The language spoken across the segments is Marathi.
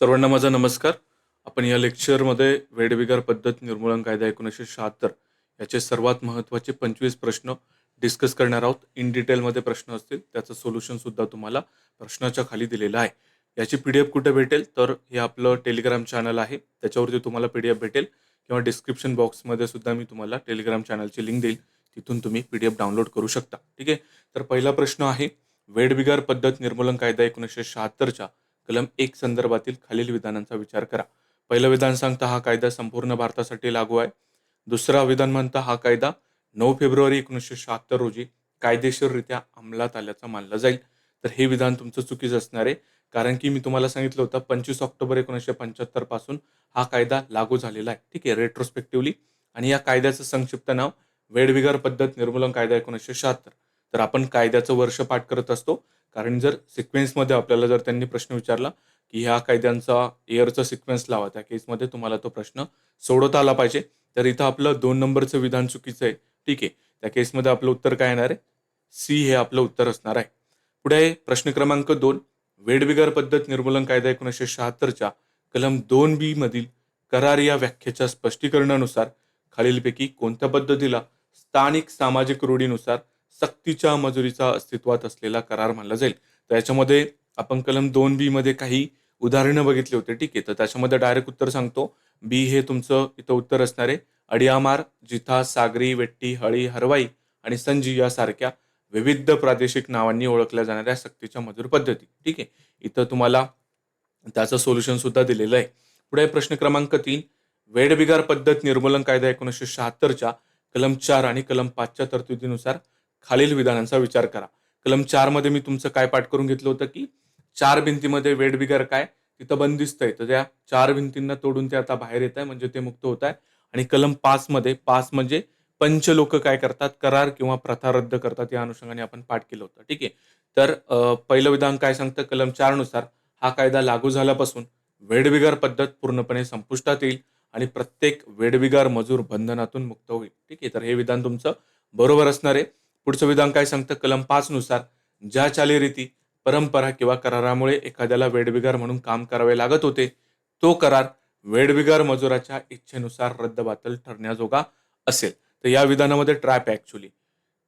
सर्वांना माझा नमस्कार. आपण या लेक्चरमध्ये वेठबिगार पद्धत निर्मूलन कायदा 1976 याचे सर्वात महत्त्वाचे 25 प्रश्न डिस्कस करणार आहोत. इन डिटेलमध्ये प्रश्न असतील, त्याचं सोल्युशन सुद्धा तुम्हाला प्रश्नाच्या खाली दिलेलं आहे. याची PDF कुठे भेटेल? तर हे आपलं टेलिग्राम चॅनल आहे. त्याच्यावरती तुम्हाला PDF भेटेल किंवा डिस्क्रिप्शन बॉक्समध्ये सुद्धा मी तुम्हाला टेलिग्राम चॅनलची लिंक देईल. तिथून तुम्ही PDF डाउनलोड करू शकता. ठीक आहे. तर पहिला प्रश्न आहे, वेठबिगार पद्धत निर्मूलन कायदा 1976च्या कलम 1 संदर्भातील खालील विधानांचा विचार करा. पहिलं विधान सांगता हा कायदा संपूर्ण भारतासाठी लागू आहे. दुसरा विधान म्हणता हा कायदा 9 फेब्रुवारी 1976 रोजी कायदेशीररित्या अंमलात आल्याचं मानलं जाईल. तर हे विधान तुमचं चुकीचं असणार आहे. कारण की मी तुम्हाला सांगितलं होतं 25 ऑक्टोबर 1975 पासून हा कायदा लागू झालेला आहे. ठीक आहे, रेट्रोस्पेक्टिव्हली. आणि या कायद्याचं संक्षिप्त नाव वेठबिगार पद्धत निर्मूलन कायदा 1976. तर आपण कायद्याचं वर्ष पाठ करत असतो. कारण जर सिक्वेन्समध्ये आपल्याला जर त्यांनी प्रश्न विचारला की ह्या कायद्यांचा इयरचा सिक्वेन्स लावा, त्या केसमध्ये तुम्हाला तो प्रश्न सोडवता आला पाहिजे. तर इथं आपलं 2 नंबरचं विधान चुकीचं आहे. ठीक आहे, त्या केसमध्ये आपलं उत्तर काय येणार आहे? सी हे आपलं उत्तर असणार आहे. पुढे आहे प्रश्न क्रमांक 2. वेठबिगार पद्धत निर्मूलन कायदा 1976च्या कलम 2B मधील करार या व्याख्येच्या स्पष्टीकरणानुसार खालीलपैकी कोणत्या पद्धतीला स्थानिक सामाजिक रूढीनुसार सक्तीच्या मजुरीचा अस्तित्वात असलेला करार मानला जाईल? तर याच्यामध्ये आपण कलम 2B मध्ये काही उदाहरणं बघितली होती. ठीक आहे, तर त्याच्यामध्ये डायरेक्ट उत्तर सांगतो. बी हे तुमचं इथं उत्तर असणार आहे. अडियामार, जिथा, सागरी, वेट्टी, हळी, हरवाई आणि संजी यासारख्या विविध प्रादेशिक नावांनी ओळखल्या जाणाऱ्या सक्तीच्या मजूर पद्धती. ठीक आहे, इथं तुम्हाला त्याचं सोल्युशन सुद्धा दिलेलं आहे. पुढे प्रश्न क्रमांक 3. वेठबिगार पद्धत निर्मूलन कायदा 1976च्या कलम 4 आणि कलम 5च्या तरतुदीनुसार खालील विधानांचा विचार करा. कलम 4 मध्ये मी तुमचं काय पाठ करून घेतलं होतं की 4 भिंतीमध्ये वेठबिगार काय तिथं बंदिस्त आहे. तर त्या 4 भिंतींना तोडून ते आता बाहेर येत आहे, म्हणजे ते मुक्त होत आहे. आणि कलम 5 मध्ये 5 म्हणजे पंच लोक काय करतात, करार किंवा प्रथा रद्द करतात, या अनुषंगाने आपण पाठ केलं होतं. ठीक आहे, तर पहिलं विधान काय सांगतं, कलम 4 नुसार हा कायदा लागू झाल्यापासून वेठबिगार पद्धत पूर्णपणे संपुष्टात येईल आणि प्रत्येक वेठबिगार मजूर बंधनातून मुक्त होईल. ठीक आहे, तर हे विधान तुमचं बरोबर असणार आहे. पुढचं विधान काय सांगतं, कलम 5 नुसार ज्या चालीरीती, परंपरा किंवा करारामुळे एखाद्याला वेठबिगार म्हणून काम करावे लागत होते, तो करार वेठबिगार मजुराच्या इच्छेनुसार रद्दबातल ठरण्याजोगा असेल. तर या विधानामध्ये ट्रॅप आहे ऍक्च्युली.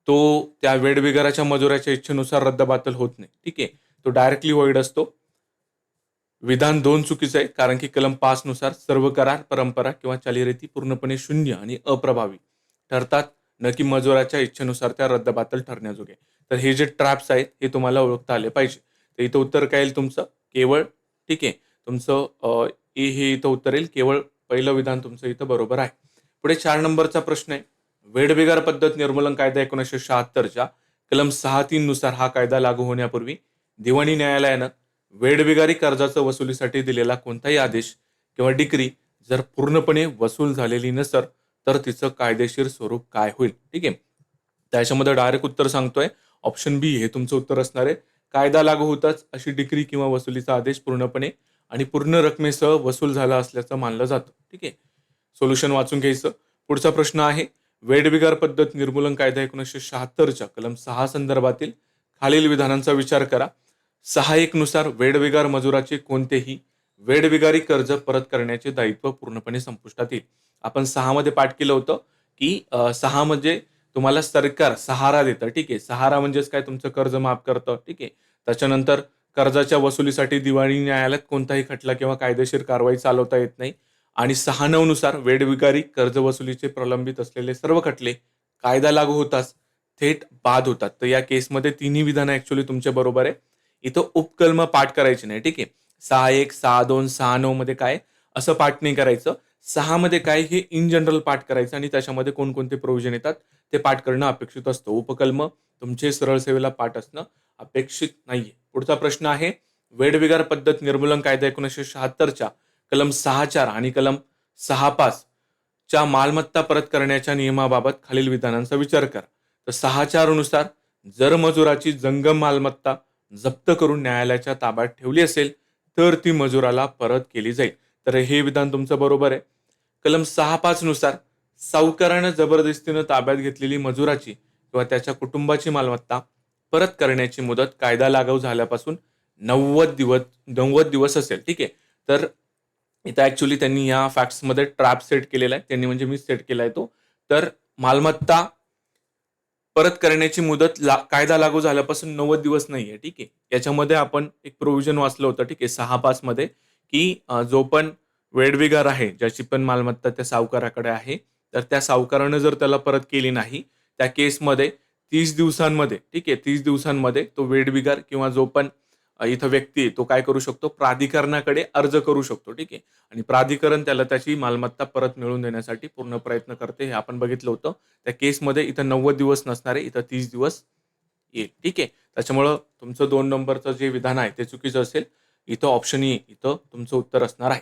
तो त्या वेठबिगाराच्या मजुराच्या इच्छेनुसार रद्दबातल होत नाही. ठीक आहे, तो डायरेक्टली वॉइड असतो. विधान 2 चुकीचं आहे, कारण की कलम 5 नुसार सर्व करार, परंपरा किंवा चालीरीती पूर्णपणे शून्य आणि अप्रभावी ठरतात, न की मजुराच्या इच्छेनुसार त्या रद्दबातल ठरण्याजोगे. तर हे जे ट्रॅप्स आहेत हे तुम्हाला ओळखता आले पाहिजे. तर इथं उत्तर काय येईल तुमचं? केवळ. ठीक आहे, तुमचं ए हे इथं उत्तर येईल. केवळ पहिलं विधान तुमचं इथं बरोबर आहे. पुढे 4 नंबरचा प्रश्न आहे. वेठबिगार पद्धत निर्मूलन कायदा 1976च्या कलम 6(3) नुसार हा कायदा लागू होण्यापूर्वी दिवाणी न्यायालयानं वेठबिगारी कर्जाचं वसुलीसाठी दिलेला कोणताही आदेश किंवा डिक्री जर पूर्णपणे वसूल झालेली नसेल, तर तिचं कायदेशीर स्वरूप काय होईल? ठीक आहे, त्याच्यामध्ये डायरेक्ट उत्तर सांगतोय. ऑप्शन बी हे तुमचं उत्तर असणार आहे. कायदा लागू होताच अशी डिक्री किंवा वसुलीचा आदेश पूर्णपणे आणि पूर्ण रकमेसह वसूल झाला असल्याचं मानलं जातं. ठीक आहे, सोल्युशन वाचून घ्यायचं. पुढचा प्रश्न आहे, वेठबिगार पद्धत निर्मूलन कायदा 1976च्या कलम 6 संदर्भातील खालील विधानांचा विचार करा. 6(1) नुसार वेठबिगार मजुराचे कोणतेही वेठबिगारी कर्ज परत करण्याचे दायित्व पूर्णपणे संपुष्टात येईल. आपण 6 मध्ये पाठ केलं होतं की 6 म्हणजे तुम्हाला सरकार सहारा देतं. ठीक आहे, सहारा म्हणजेच काय, तुमचं कर्ज माफ करतं. ठीक आहे, त्याच्यानंतर कर्जाच्या वसुलीसाठी दिवाणी न्यायालयात कोणताही खटला किंवा कायदेशीर कारवाई चालवता येत नाही. आणि 6(9) नुसार वेठबिगारी कर्ज वसुलीचे प्रलंबित असलेले सर्व खटले कायदा लागू होताच थेट बाद होतात. तर या केसमध्ये तिन्ही विधानं ऍक्च्युअली तुमच्या बरोबर आहे. इथं उपकल्म पाठ करायचे नाही. ठीक आहे, 6(1), 6(2), 6(9) मध्ये काय असं पाठ नाही करायचं. 6 मध्ये काय हे इन जनरल पाठ करायचं आणि त्याच्यामध्ये कोणकोणते प्रोव्हिजन येतात ते पाठ करणं अपेक्षित असतं. उपकल्म तुमचे सरळ सेवेला पाठ असणं अपेक्षित नाहीये. पुढचा प्रश्न आहे, वेठबिगार पद्धत निर्मूलन कायदा 1976च्या कलम 6(4) आणि कलम 6(5) च्या मालमत्ता परत करण्याच्या नियमाबाबत खालील विधानांचा विचार करा. तर 6(4) नुसार जर मजुराची जंगम मालमत्ता जप्त करून न्यायालयाच्या ताब्यात ठेवली असेल, तर ती मजुराला परत केली जाईल. तर हे विधान तुमचं बरोबर आहे. कलम 6(5) नुसार सावकारानं जबरदस्तीनं ताब्यात घेतलेली मजुराची किंवा त्याच्या कुटुंबाची मालमत्ता परत करण्याची मुदत कायदा लागू झाल्यापासून 90 दिवस असेल. ठीक आहे, तर इथं ऍक्च्युली त्यांनी या फॅक्ट्समध्ये ट्रॅप सेट केलेला आहे, त्यांनी म्हणजे मी सेट केलाय तो. तर मालमत्ता परत करण्याची मुदत कायदा लागू झाल्यापासून 90 दिवस नाहीये. ठीक आहे. याच्यामध्ये आपण एक प्रोव्हिजन वाचलं होतं. ठीक आहे. 6.5 मध्ये की जो पण वेडबिगार आहे, ज्याची पण मालमत्ता त्या सावकाराकडे आहे, तर त्या सावकारानं जर त्याला परत केली नाही, त्या केसमध्ये 30 दिवसांमध्ये, ठीक आहे, 30 दिवसांमध्ये तो वेडबिगार किंवा जो पण इथं व्यक्ती आहे, तो काय करू शकतो, प्राधिकरणाकडे अर्ज करू शकतो. ठीक आहे. आणि प्राधिकरण त्याला त्याची मालमत्ता परत मिळवून देण्यासाठी पूर्ण प्रयत्न करते, हे आपण बघितलं होतं. त्या केसमध्ये इथं 90 दिवस नसणार आहे, इथं 30 दिवस येईल. ठीक आहे. त्याच्यामुळं तुमचं 2 नंबरचं जे विधान आहे ते चुकीचं असेल. इथं ऑप्शन ए इथं तुमचं उत्तर असणार आहे.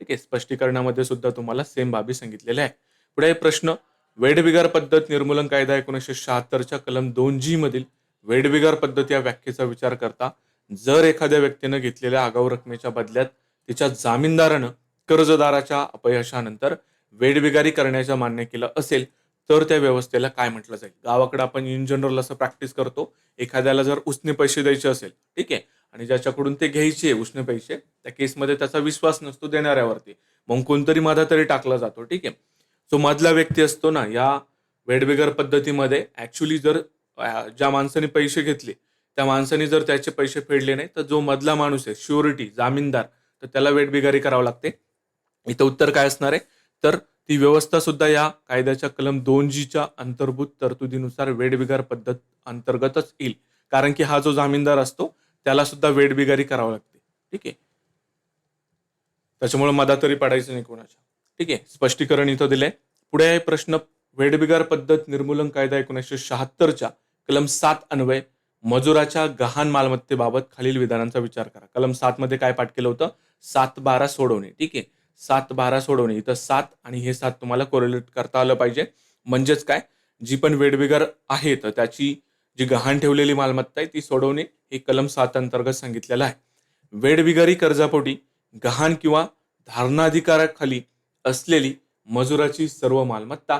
ठीक आहे. स्पष्टीकरणामध्ये सुद्धा तुम्हाला सेम बाबी सांगितलेल्या आहे. पुढे प्रश्न, वेठबिगार पद्धत निर्मूलन कायदा 1976च्या कलम 2G मधील वेठबिगार पद्धत या व्याख्येचा विचार करता जर एखाद्या व्यक्तीनं घेतलेल्या आगाऊ रकमेच्या बदल्यात तिच्या जामीनदारानं कर्जदाराच्या अपयशानंतर वेठबिगारी करण्याचं मान्य केलं असेल, तर त्या व्यवस्थेला काय म्हटलं जाईल? गावाकडे आपण इन जनरल असं प्रॅक्टिस करतो. एखाद्याला जर उसने पैसे द्यायचे असेल, ठीक आहे, आणि ज्याच्याकडून ते घ्यायचे उसने पैसे, त्या केसमध्ये त्याचा विश्वास नसतो देणाऱ्यावरती. मग कोणतरी मधा तरी टाकला जातो. ठीक आहे. जो मधला व्यक्ती असतो ना, या वेठबिगार पद्धतीमध्ये ऍक्च्युली जर ज्या माणसाने पैसे घेतले, त्या माणसाने जर त्याचे पैसे फेडले नाही, तर जो मधला माणूस आहे, श्युरिटी, जामीनदार, तर त्याला वेठबिगारी करावं लागते. इथं उत्तर काय असणार आहे? तर ती व्यवस्था सुद्धा या कायद्याच्या कलम 2Gच्या अंतर्भूत तरतुदीनुसार वेठबिगार पद्धत अंतर्गतच येईल. कारण की हा जो जामीनदार असतो, त्याला सुद्धा वेठबिगारी करावी लागते. ठीक आहे. त्याच्यामुळे मधातरी पडायचं नाही कोणाच्या. ठीक आहे. स्पष्टीकरण इथं दिलंय. पुढे आहे प्रश्न, वेठबिगार पद्धत निर्मूलन कायदा 1976च्या कलम 7 अन्वये मजुराच्या गहाण मालमत्तेबाबत खालील विधानांचा विचार करा. कलम 7 मध्ये काय पाठ केलं होतं? 7-12 सोडवणे. ठीक आहे. 7-12 सोडवणे. इथं 7 आणि हे 7 तुम्हाला कोरिलेट करता आलं पाहिजे. म्हणजेच काय, जी पण वेठबिगार आहे तर त्याची जी गहाण ठेवलेली मालमत्ता आहे ती सोडवणे, हे कलम 7 अंतर्गत सांगितलेलं आहे. वेठबिगारी कर्जापोटी गहाण किंवा धारणाधिकाराखाली असलेली मजुराची सर्व मालमत्ता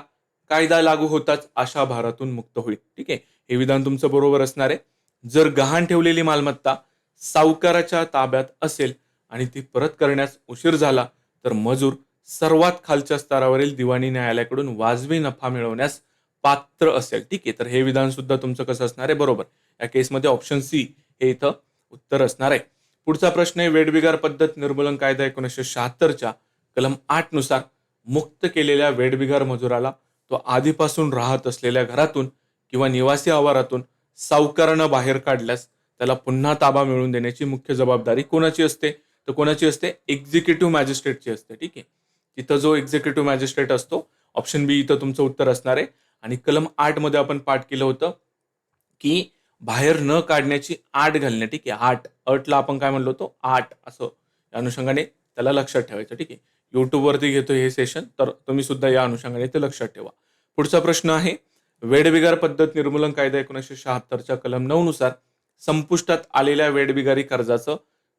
कायदा लागू होताच अशा भारातून मुक्त होईल. ठीक आहे. हे विधान तुमचं बरोबर असणार आहे. जर गहाण ठेवलेली मालमत्ता सावकाराच्या ताब्यात असेल आणि ती परत करण्यास उशीर झाला, तर मजूर सर्वात खालच्या स्तरावरील दिवाणी न्यायालयाकडून वाजवी नफा मिळवण्यास पात्र असेल. ठीक आहे. तर हे विधान सुद्धा तुमचं कसं असणार आहे? बरोबर. या केसमध्ये ऑप्शन सी हे इथं उत्तर असणार आहे. पुढचा प्रश्न आहे, वेठबिगार पद्धत निर्मूलन कायदा 1976च्या कलम 8 नुसार मुक्त केलेल्या वेठबिगार मजुराला तो आधीपासून राहत असलेल्या घरातून किंवा निवासी आवारातून सावकारानं बाहेर काढल्यास त्याला पुन्हा ताबा मिळवून देण्याची मुख्य जबाबदारी कोणाची असते? तर कोणाची असते? एक्झिक्युटिव्ह मॅजिस्ट्रेटची असते. ठीक आहे. तिथं जो एक्झिक्युटिव्ह मॅजिस्ट्रेट असतो, ऑप्शन बी इथं तुमचं उत्तर असणार आहे. आणि कलम 8 मध्ये आपण पाठ केलं होतं की बाहेर न काढण्याची आट घालणे. ठीक आहे. अटला आपण काय म्हणलो होतो? आट, असं या अनुषंगाने त्याला लक्षात ठेवायचं. ठीक आहे. युट्यूबवरती घेतो हे सेशन, तर तुम्ही सुद्धा या अनुषंगाने ते लक्षात ठेवा. पुढचा प्रश्न आहे, वेठबिगार पद्धत निर्मूलन कायदा 1976च्या कलम 9 नुसार संपुष्टात आलेल्या वेठबिगारी कर्जाचं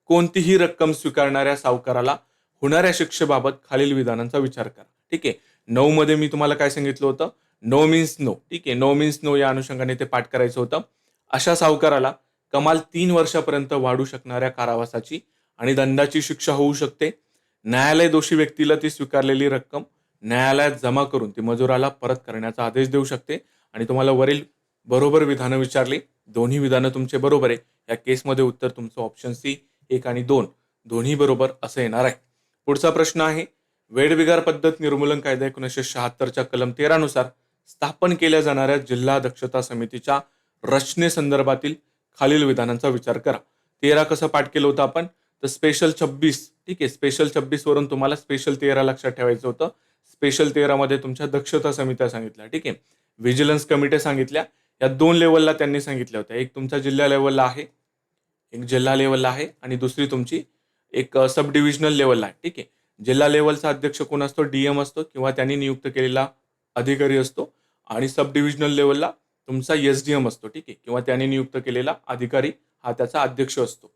कोणतीही रक्कम स्वीकारणाऱ्या सावकाराला होणाऱ्या शिक्षेबाबत खालील विधानांचा विचार करा. ठीक आहे. 9 मध्ये मी तुम्हाला काय सांगितलं होतं? No means no. ठीक आहे. नो मीन्स नो या अनुषंगाने ते पाठ करायचं होतं. अशा सावकाराला कमाल 3 वर्षापर्यंत वाढू शकणाऱ्या कारावासाची आणि दंडाची शिक्षा होऊ शकते. न्यायालय दोषी व्यक्तीला ती स्वीकारलेली रक्कम न्यायालयात जमा करून ती मजुराला परत करण्याचा आदेश देऊ शकते. आणि तुम्हाला वरील बरोबर विधानं विचारली, दोन्ही विधानं तुमचे बरोबर आहे. या केसमध्ये उत्तर तुमचं ऑप्शन सी 1 आणि 2 दोन्ही बरोबर असं येणार आहे. पुढचा प्रश्न आहे, वेठबिगार पद्धत निर्मूलन कायदा 1976च्या कलम 13 नुसार स्थापन केल्या जाणाऱ्या जिल्हा दक्षता समितीच्या रचनेसंदर्भातील खालील विधानांचा विचार करा. 13 कसं पाठ केलं होतं आपण? तर स्पेशल 26. ठीक आहे. स्पेशल 26 वरून तुम्हाला स्पेशल 13 लक्षात ठेवायचं होतं. स्पेशल 13 मध्ये तुमच्या दक्षता समित्या सांगितल्या. ठीक आहे. व्हिजिलन्स कमिटी सांगितल्या. या 2 लेवलला त्यांनी सांगितल्या होत्या. एक तुमच्या जिल्हा लेवलला आहे, एक जिल्हा लेवलला आहे, आणि दुसरी तुमची एक सब डिव्हिजनल लेवलला आहे. ठीक आहे. जिल्हा लेवलचा अध्यक्ष कोण असतो? डीएम असतो किंवा त्यांनी नियुक्त केलेला अधिकारी असतो. आणि सब डिव्हिजनल लेवलला तुमचा एसडीएम असतो. ठीक आहे. किंवा त्याने नियुक्त केलेला अधिकारी हा त्याचा अध्यक्ष असतो.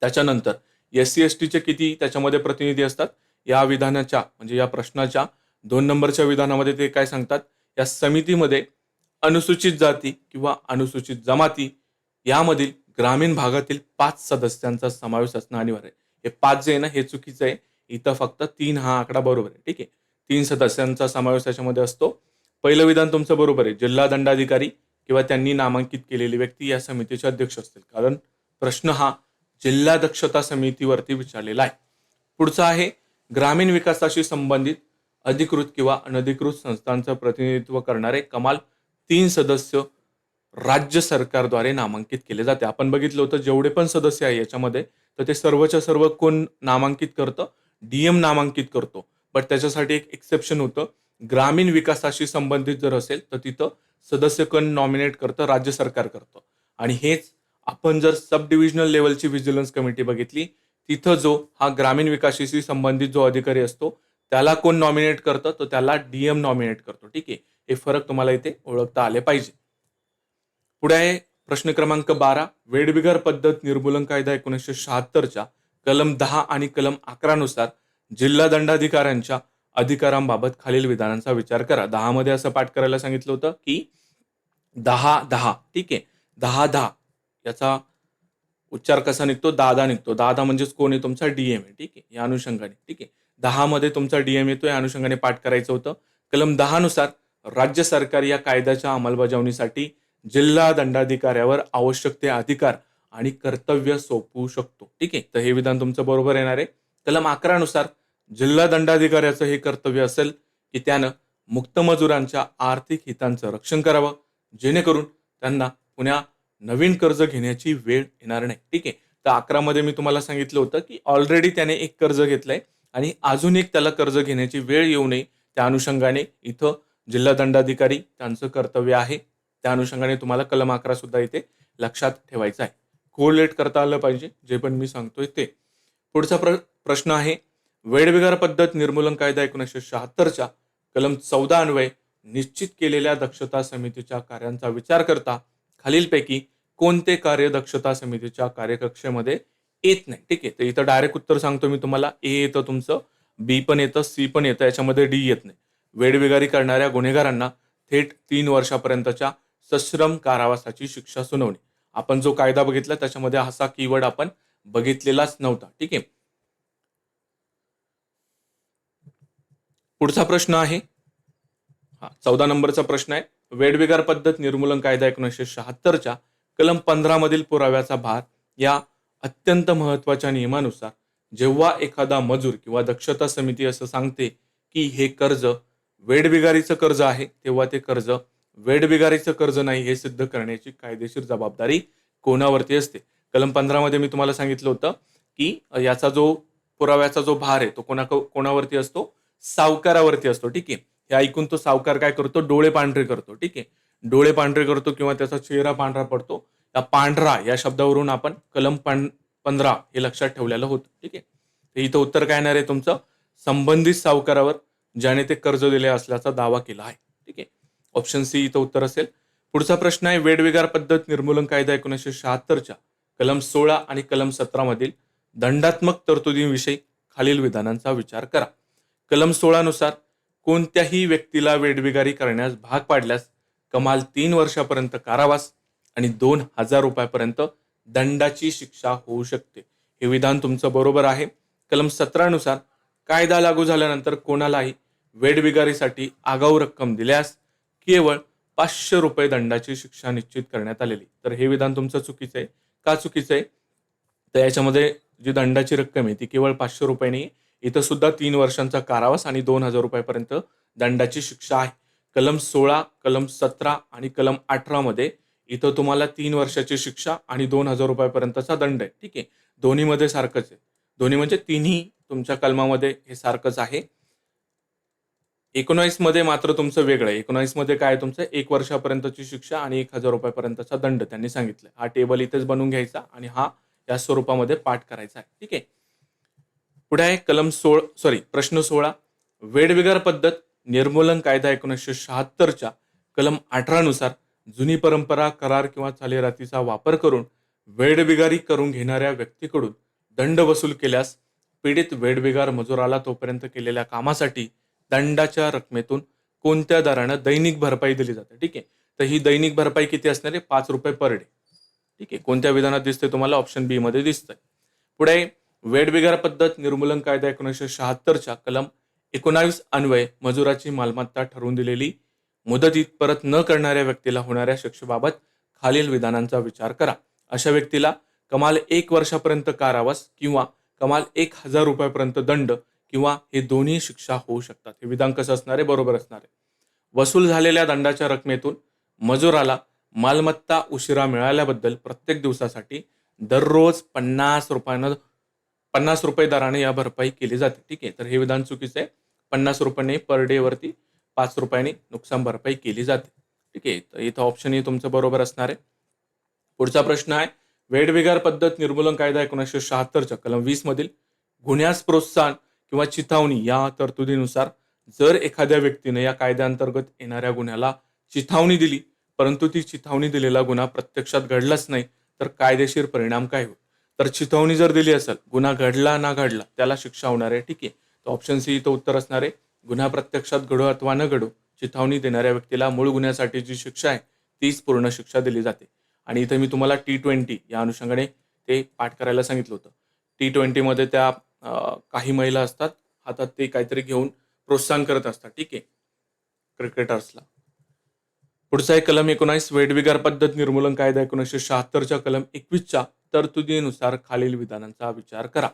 त्याच्यानंतर एससी एसटीचे किती त्याच्यामध्ये प्रतिनिधी असतात? या विधानाच्या म्हणजे या प्रश्नाच्या 2 नंबरच्या विधानामध्ये ते काय सांगतात? या समितीमध्ये अनुसूचित जाती किंवा अनुसूचित जमाती यामधील ग्रामीण भागातील 5 सदस्यांचा समावेश असणं अनिवार्य आहे. हे 5 जे आहे ना हे चुकीचं आहे. इथं फक्त 3 हा आकडा बरोबर आहे. ठीक आहे. 3 सदस्यांचा समावेश त्याच्यामध्ये असतो. पहिलं विधान तुमचं बरोबर आहे. जिल्हा दंडाधिकारी किंवा त्यांनी नामांकित केलेली व्यक्ती या समितीचे अध्यक्ष असतील. कारण प्रश्न हा जिल्हा दक्षता समितीवरती विचारलेला आहे. पुढचा आहे ग्रामीण विकासाशी संबंधित अधिकृत किंवा अनधिकृत संस्थांचं प्रतिनिधित्व करणारे कमाल 3 सदस्य राज्य सरकारद्वारे नामांकित केले जाते. आपण बघितलं होतं जेवढे पण सदस्य आहे याच्यामध्ये तर ते सर्वच्या सर्व कोण नामांकित करतं? डीएम नामांकित करतो. बट त्याच्यासाठी एक एक्सेप्शन होतं. ग्रामीण विकासाशी संबंधित जर असेल तर तिथं सदस्य कोण नॉमिनेट करतं? राज्य सरकार करतं. आणि हेच आपण जर सब डिव्हिजनल लेवलची व्हिजिलन्स कमिटी बघितली तिथं जो हा ग्रामीण विकासाशी संबंधित जो अधिकारी असतो त्याला कोण नॉमिनेट करतं? तर त्याला डीएम नॉमिनेट करतो. ठीक आहे. हे फरक तुम्हाला इथे ओळखता आले पाहिजे. पुढे आहे प्रश्न क्रमांक 12. वेठबिगार पद्धत निर्मूलन कायदा 1976च्या कलम 10 आणि कलम 11 नुसार जिल्हा दंडाधिकाऱ्यांच्या अधिकारांबाबत खालील विधानांचा विचार करा. 10 मध्ये असं पाठ करायला सांगितलं होतं की 10-10 ठीक आहे. 10-10 याचा उच्चार कसा निघतो? दादा निघतो. दादा म्हणजेच कोण आहे? तुमचा डीएम आहे. ठीक आहे. या अनुषंगाने ठीक आहे. 10 मध्ये तुमचा डीएम येतो या अनुषंगाने पाठ करायचं होतं. कलम 10 नुसार राज्य सरकार या कायद्याच्या अंमलबजावणीसाठी जिल्हा दंडाधिकाऱ्यावर आवश्यक ते अधिकार आणि कर्तव्य सोपवू शकतो. ठीक आहे. तर हे विधान तुमचं बरोबर येणार आहे. कलम 11 नुसार जिल्हा दंडाधिकाऱ्याचं हे कर्तव्य असेल की त्यानं मुक्त मजुरांच्या आर्थिक हितांचं रक्षण करावं जेणेकरून त्यांना पुन्हा नवीन कर्ज घेण्याची वेळ येणार नाही. ठीक आहे. तर 11 मध्ये मी तुम्हाला सांगितलं होतं की ऑलरेडी त्याने एक कर्ज घेतलंय आणि अजून एक त्याला कर्ज घेण्याची वेळ येऊ नये त्या अनुषंगाने इथं जिल्हा दंडाधिकारी त्यांचं कर्तव्य आहे. त्या अनुषंगाने तुम्हाला कलम 11 सुद्धा इथे लक्षात ठेवायचा आहे. कोरिलेट करता आलं पाहिजे जे पण मी सांगतोय ते. पुढचा प्रश्न आहे वेठबिगार पद्धत निर्मूलन कायदा 1976च्या कलम 14 अन्वये निश्चित केलेल्या दक्षता समितीच्या कार्यांचा विचार करता खालीलपैकी कोणते कार्य दक्षता समितीच्या कार्यकक्षेमध्ये येत नाही? ठीक आहे. तर इथं डायरेक्ट उत्तर सांगतो मी तुम्हाला. ए येतं तुमचं, बी पण येतं, सी पण येतं, याच्यामध्ये डी येत नाही. वेठबिगारी करणाऱ्या गुन्हेगारांना थेट 3 वर्षापर्यंतच्या सश्रम कारावासाची शिक्षा सुनावणे. आपण जो कायदा बघितला त्याच्यामध्ये असा कीवर्ड आपण बघितलेलाच नव्हता. ठीक आहे. पुढचा प्रश्न आहे 14 नंबरचा प्रश्न आहे. वेठबिगार पद्धत निर्मूलन कायदा 1976च्या कलम 15 मधील पुराव्याचा भार या अत्यंत महत्वाच्या नियमानुसार जेव्हा एखादा मजूर किंवा दक्षता समिती असं सांगते की हे कर्ज वेठबिगारीचं कर्ज आहे तेव्हा ते कर्ज वेठबिगारीचं कर्ज नाही हे सिद्ध करण्याची कायदेशीर जबाबदारी कोणावरती असते? कलम 15 मध्ये मी तुम्हाला सांगितलं होतं की याचा जो पुराव्याचा जो भार आहे तो कोणावरती असतो? सावकारावरती असतो. ठीक आहे. हे ऐकून तो सावकार काय करतो? डोळे पांढरे करतो. ठीक आहे. डोळे पांढरे करतो किंवा त्याचा चेहरा पांढरा पडतो. या पांढरा या शब्दावरून आपण कलम 15 हे लक्षात ठेवलेलं होतं. ठीक आहे. तर इथं उत्तर काय येणार आहे तुमचं? संबंधित सावकारावर ज्याने ते कर्ज दिले असल्याचा दावा केला आहे. ठीक आहे. ऑप्शन सी इथं उत्तर असेल. पुढचा प्रश्न आहे वेठबिगार पद्धत निर्मूलन कायदा 1976च्या कलम 16 आणि कलम 17 मधील दंडात्मक तरतुदींविषयी खालील विधानांचा विचार करा. कलम 16 नुसार कोणत्याही व्यक्तीला वेठबिगारी करण्यास भाग पाडल्यास कमाल 3 वर्षापर्यंत कारावास आणि 2,000 रुपयापर्यंत दंडाची शिक्षा होऊ शकते. हे विधान तुमचं बरोबर आहे. कलम 17 नुसार कायदा लागू झाल्यानंतर कोणालाही वेठबिगारीसाठी आगाऊ रक्कम दिल्यास केवळ 500 रुपये दंडाची शिक्षा निश्चित करण्यात आलेली. तर हे विधान तुमचं चुकीचं आहे. का चुकीचं आहे? तर याच्यामध्ये जी दंडाची रक्कम आहे ती केवळ 500 रुपये नाही. इथं सुद्धा 3 वर्षांचा कारावास आणि 2,000 रुपयापर्यंत दंडाची शिक्षा आहे. कलम 16, कलम 17 आणि कलम 18 मध्ये इथं तुम्हाला 3 वर्षाची शिक्षा आणि 2,000 रुपयापर्यंतचा दंड आहे. ठीक आहे. दोन्हीमध्ये सारखंच आहे. दोन्ही म्हणजे तिन्ही तुमच्या कलमामध्ये हे सारखंच आहे. 19 मध्ये मात्र तुमचं वेगळं आहे. 19 मध्ये काय तुमचं 1 वर्षापर्यंतची शिक्षा आणि 1,000 रुपयापर्यंतचा दंड त्यांनी सांगितलं. हा टेबल इथेच बनवून घ्यायचा आणि हा या स्वरूपामध्ये पाठ करायचा आहे. ठीक आहे. पुढे आहे प्रश्न 16. वेठबिगार पद्धत निर्मूलन कायदा 1976च्या कलम 18 नुसार जुनी परंपरा, करार किंवा चालीरातीचा वापर करून वेठबिगारी करून घेणाऱ्या व्यक्तीकडून दंड वसूल केल्यास पीडित वेठबिगार मजुराला तोपर्यंत केलेल्या कामासाठी दंडाच्या रकमेतून कोणत्या दरानं दैनिक भरपाई दिली जाते? ठीक आहे. तर ही दैनिक भरपाई किती असणार आहे? 5 रुपये पर डे. ठीक आहे. कोणत्या विधानात दिसते तुम्हाला? ऑप्शन बी मध्ये दिसतंय. पुढे वेठबिगार पद्धत निर्मूलन कायदा 1976च्या कलम 19 अन्वये मजुराची मालमत्ता ठरवून दिलेली मुदतीत परत न करणाऱ्या व्यक्तीला होणाऱ्या शिक्षेबाबत खालील विधानांचा विचार करा. अशा व्यक्तीला कमाल 1 वर्षापर्यंत कारावास किंवा कमाल 1,000 रुपयापर्यंत दंड किंवा हे दोन्ही शिक्षा होऊ शकतात. हे विधान कसं असणार आहे? बरोबर असणार आहे. वसूल झालेल्या दंडाच्या रकमेतून मजुराला मालमत्ता उशिरा मिळाल्याबद्दल प्रत्येक दिवसासाठी दररोज 50 रुपये दराने या भरपाई केली जाते. ठीक आहे, तर हे विधान चुकीचं आहे. 50 रुपये पर डे वरती 5 रुपयांनी नुकसान भरपाई केली जाते. ठीक आहे, तर इथं ऑप्शन तुमचं बरोबर असणार आहे. पुढचा प्रश्न आहे, वेठबिगार पद्धत निर्मूलन कायदा 1976च्या कलम 20 मधील गुन्ह्यास प्रोत्साहन किंवा चिथावणी या तरतुदीनुसार जर एखाद्या व्यक्तीने या कायद्याअंतर्गत येणाऱ्या गुन्ह्याला चिथावणी दिली, परंतु ती चिथावणी दिलेला गुन्हा प्रत्यक्षात घडलाच नाही, तर कायदेशीर परिणाम काय होईल? तर चिथावणी जर दिली असेल, गुन्हा घडला ना घडला त्याला शिक्षा होणार आहे. ठीक आहे, तर ऑप्शन सी इथं उत्तर असणार आहे. गुन्हा प्रत्यक्षात घडो अथवा न घडो, चिथावणी देणाऱ्या व्यक्तीला मूळ गुन्ह्यासाठी जी शिक्षा आहे तीच पूर्ण शिक्षा दिली जाते. आणि इथे मी तुम्हाला T20 या अनुषंगाने ते पाठ करायला सांगितलं होतं. T20 मध्ये त्या काही महिला असतात, हातात ते काहीतरी घेऊन प्रोत्साहन करत असतात. ठीक आहे, क्रिकेटर्सला. पुढचा आहे कलम 19 वेठबिगार पद्धत निर्मूलन कायदा 1976च्या कलम 21च्या तरतुदीनुसार खालील विधानांचा विचार करा.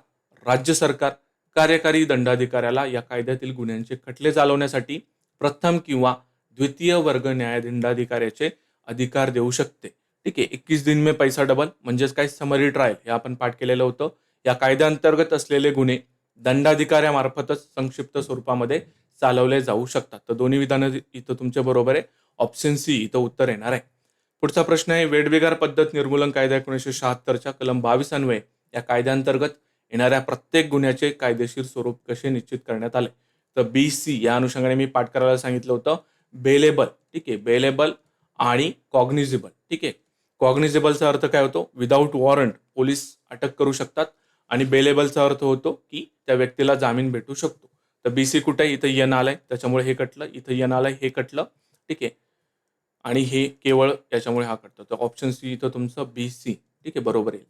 राज्य सरकार कार्यकारी दंडाधिकाऱ्याला या कायद्यातील गुन्ह्यांचे खटले चालवण्यासाठी प्रथम किंवा द्वितीय वर्ग न्यायदंडाधिकाऱ्याचे अधिकार देऊ शकते. ठीक आहे, 21 दिन में पैसा डबल म्हणजेच काय, समरी ट्रायल हे आपण पाठ केलेलं होतं. या कायद्याअंतर्गत असलेले गुन्हे दंडाधिकाऱ्यामार्फतच संक्षिप्त स्वरूपामध्ये चालवले जाऊ शकतात. तर दोन्ही विधानं इथं तुमच्या बरोबर आहे. ऑप्शन सी इथं उत्तर येणार आहे. पुढचा प्रश्न आहे, वेठबिगार पद्धत निर्मूलन कायदा 1976च्या कलम 22 अन्वये या कायद्याअंतर्गत येणाऱ्या प्रत्येक गुन्ह्याचे कायदेशीर स्वरूप कसे निश्चित करण्यात आले? तर BC या अनुषंगाने मी पाठ करायला सांगितलं होतं. बेलेबल, ठीक आहे, बेलेबल आणि कॉग्निझेबल. ठीक आहे, कॉग्निझेबलचा अर्थ काय होतो? विदाऊट वॉरंट पोलीस अटक करू शकतात. आणि बेलेबलचा अर्थ होतो की त्या व्यक्तीला जामीन भेटू शकतो. तर BC कुठे आहे? इथं यन आलाय, त्याच्यामुळे हे कटलं. इथं यन आलाय, हे कटलं. ठीक आहे, आणि हे केवळ याच्यामुळे हा कटतो. तर ऑप्शन सी इथं तुमचं BC ठीक आहे बरोबर येईल.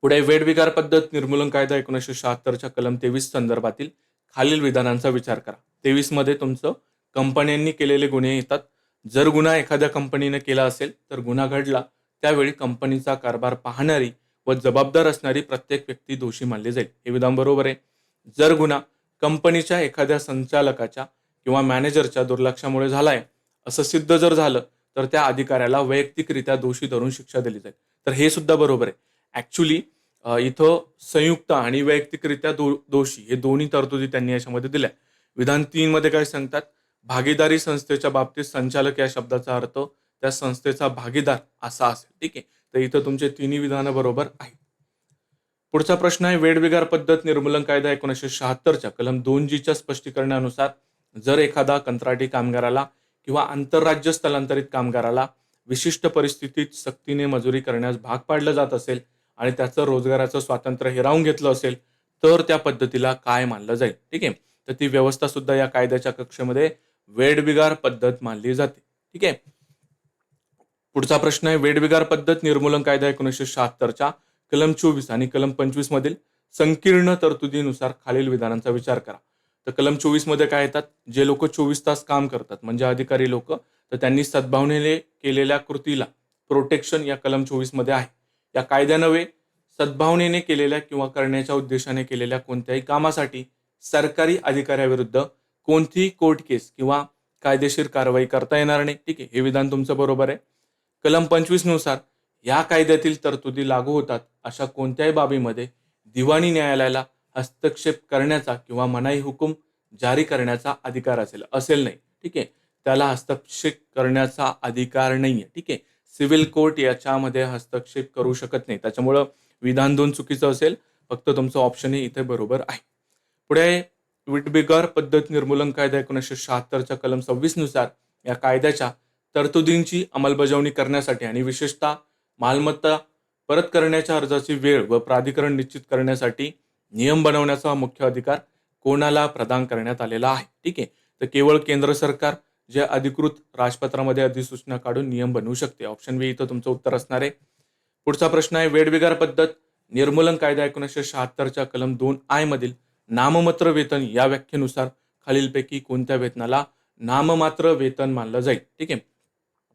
पुढे वेठबिगार पद्धत निर्मूलन कायदा 1976च्या कलम 23 संदर्भातील खालील विधानांचा विचार करा. 23 मध्ये तुमचं कंपन्यांनी केलेले गुन्हे येतात. जर गुन्हा एखाद्या कंपनीने केला असेल तर गुन्हा घडला त्यावेळी कंपनीचा कारभार पाहणारी व जबाबदार असणारी प्रत्येक व्यक्ती दोषी मानली जाईल. हे विधान बरोबर आहे. जर गुन्हा कंपनीच्या एखाद्या संचालकाच्या किंवा मॅनेजरच्या दुर्लक्षामुळे झालाय असं सिद्ध जर झालं तर त्या अधिकाऱ्याला वैयक्तिकरित्या दोषी धरून शिक्षा दिली जाईल. तर हे सुद्धा बरोबर आहे. ऍक्च्युली इथं संयुक्त आणि वैयक्तिकरित्या दोषी हे दोन्ही तरतुदी त्यांनी याच्यामध्ये दिल्या. विधान 3 मध्ये काय सांगतात? भागीदारी संस्थेच्या बाबतीत संचालक या शब्दाचा अर्थ त्या संस्थेचा भागीदार असा असेल. ठीक आहे, तर इथं तुमचे तिन्ही विधानं बरोबर आहेत. पुढचा प्रश्न आहे, वेठबिगार पद्धत निर्मूलन कायदा 1976च्या कलम 2G स्पष्टीकरणानुसार जर एखादा कंत्राटी कामगाराला किंवा आंतरराज्य स्थलांतरित कामगाराला विशिष्ट परिस्थितीत सक्तीने मजुरी करण्यास भाग पाडलं जात असेल आणि त्याचं रोजगाराचं स्वातंत्र्य हिरावून घेतलं असेल तर त्या पद्धतीला काय मानलं जाईल? ठीक आहे, तर ती व्यवस्था सुद्धा या कायद्याच्या कक्षेमध्ये वेठबिगार पद्धत मानली जाते. ठीक आहे, पुढचा प्रश्न आहे, वेठबिगार पद्धत निर्मूलन कायदा 1976च्या कलम 24 आणि कलम 25 मधील संकीर्ण तरतुदीनुसार खालील विधानांचा विचार करा. तर कलम 24 मध्ये काय येतात? जे लोक 24 तास काम करतात म्हणजे अधिकारी लोक, तर त्यांनी सद्भावनेने केलेल्या कृतीला प्रोटेक्शन या कलम 24 मध्ये आहे. या कायद्यान्वये सद्भावनेने केलेल्या किंवा करण्याच्या उद्देशाने केलेल्या कोणत्याही कामासाठी सरकारी अधिकाऱ्याविरुद्ध कोणतीही कोर्ट केस किंवा कायदेशीर कारवाई करता येणार नाही. ठीक आहे, हे विधान तुमचं बरोबर आहे. कलम 25 नुसार या कायद्यातील तरतुदी लागू होतात अशा कोणत्याही बाबीमध्ये दिवाणी न्यायालयाला हस्तक्षेप करण्याचा किंवा मनाई हुकूम जारी करण्याचा अधिकार असेल नाही. ठीक आहे, त्याला हस्तक्षेप करण्याचा अधिकार नाहीये. ठीक आहे, सिव्हिल कोर्ट याच्यामध्ये हस्तक्षेप करू शकत नाही. त्याच्यामुळं विधान 2 चुकीचं असेल. फक्त तुमचं ऑप्शन हे इथे बरोबर आहे. पुढे वेठबिगार पद्धत निर्मूलन कायदा 1976च्या कलम 26 नुसार या कायद्याच्या तरतुदींची अंमलबजावणी करण्यासाठी आणि विशेषतः मालमत्ता परत करण्याच्या अर्जाची वेळ व प्राधिकरण निश्चित करण्यासाठी नियम बनवण्याचा मुख्य अधिकार कोणाला प्रदान करण्यात आलेला आहे? ठीक आहे, तर केवळ केंद्र सरकार जे अधिकृत राजपत्रामध्ये अधिसूचना काढून नियम बनवू शकते. ऑप्शन बी इथं तुमचं उत्तर असणार आहे. पुढचा प्रश्न आहे, वेठबिगार पद्धत निर्मूलन कायदा 1976च्या कलम 2I मधील नाममात्र वेतन या व्याख्येनुसार खालीलपैकी कोणत्या वेतनाला नाममात्र वेतन मानलं जाईल? ठीक आहे.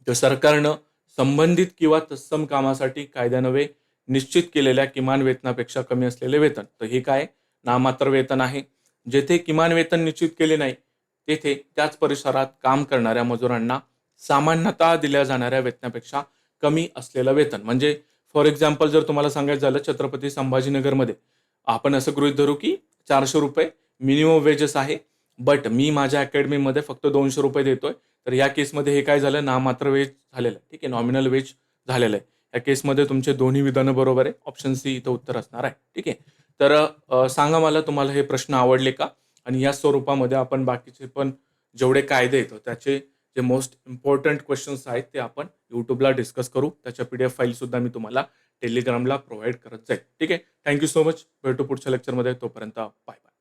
तर सरकारनं संबंधित किंवा तत्सम कामासाठी कायद्यान्वये निश्चित केलेल्या किमान वेतनापेक्षा कमी असलेले वेतन. तर हे काय नाममात्र वेतन आहे. जेथे किमान वेतन निश्चित केले नाही तेथे त्याच परिसरात काम करणाऱ्या मजुरांना सामान्यतः दिल्या जाणाऱ्या वेतनापेक्षा कमी असलेलं वेतन. म्हणजे फॉर एक्झाम्पल जर तुम्हाला सांगायचं झालं छत्रपती संभाजीनगरमध्ये आपण असं गृहीत धरू की 400 रुपये मिनिमम वेजेस आहे, बट मी माझ्या अकॅडमीमध्ये फक्त 200 रुपये देतोय. तर या केसमध्ये हे काय झालं नाममात्र वेज झालेलं आहे. ठीक आहे, नॉमिनल वेज झालेलं आहे. या केसमध्ये तुमचे दोन्ही विधानं बरोबर आहे. ऑप्शन सी इथं उत्तर असणार आहे. ठीक आहे. तर सांगा मला तुम्हाला हे प्रश्न आवडले का? आणि या स्वरूपामध्ये आपण बाकीचे पण जेवढे कायदे येतो त्याचे जे मोस्ट इम्पॉर्टंट क्वेश्चन्स आहेत ते आपण युट्यूबला डिस्कस करू. त्याच्या PDF फाईल सुद्धा मी तुम्हाला टेलिग्रामला प्रोव्हाइड करत जाईल. ठीक आहे. Thank you so much. भेटू पुढच्या लेक्चरमध्ये. तोपर्यंत बाय बाय.